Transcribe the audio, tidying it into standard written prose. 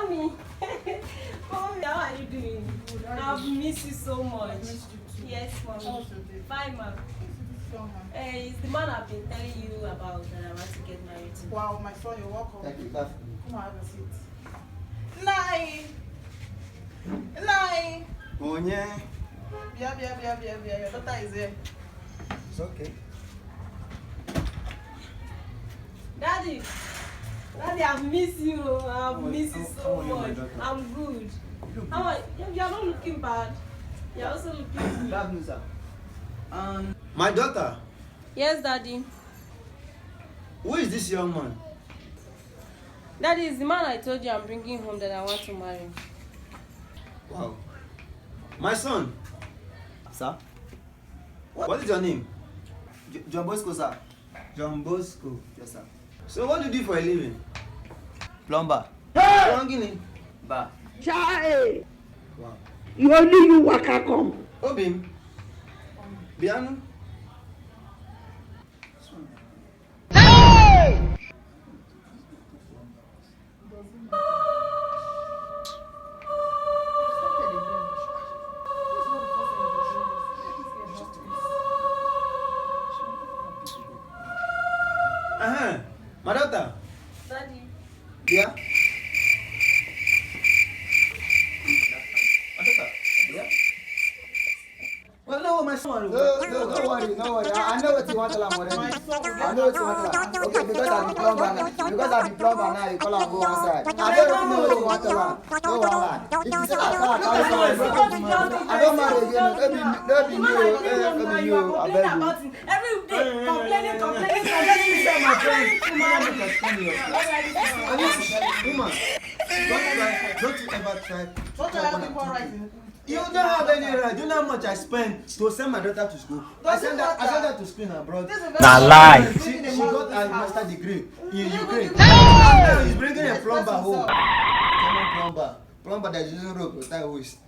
Mommy. Mommy, how are you doing? I've missed you so much. I missed you too. Yes, Mommy. How's your day? Fine, Mom. It's the man I've been telling you about that I want to get married to. Wow, my son, you're welcome. Thank you. Come and have a seat. Nai! Nai! Onye. Bia. Your daughter is here. It's okay. Daddy, I've missed you. I've missed you so how are you, my much. daughter? I'm good. How are you? You're not looking bad. You're also looking good. That means, my daughter, Yes, Daddy. who is this young man? Daddy is the man I told you I'm bringing home that I want to marry. Wow. My son. Sir? What is your name? John Bosco, sir. John Bosco. Yes, sir. So what do you do for a living? Plumber. Hey! Ba. Chai! Wow. You only you waka come. Obim. Bianu. My daughter. Daddy. Yeah. My daughter. Yeah. Well, no, my son. No worry. I know what you want to learn already. I know what you want to learn. Okay, because I'm the plumber now. You call and go outside. I don't know what you want to learn. No wahala. If you say I don't marry again. Let me you. I beg you. Every day, complaining. Woman, don't you ever try. What are you people writing? You don't have any right. Do you know how much I spend to send my daughter to school? I send her to school in abroad. Nah, lie. She got a master degree in Ukraine. Now he's bringing a plumber home. Come on, plumber that is using rope to tie waist.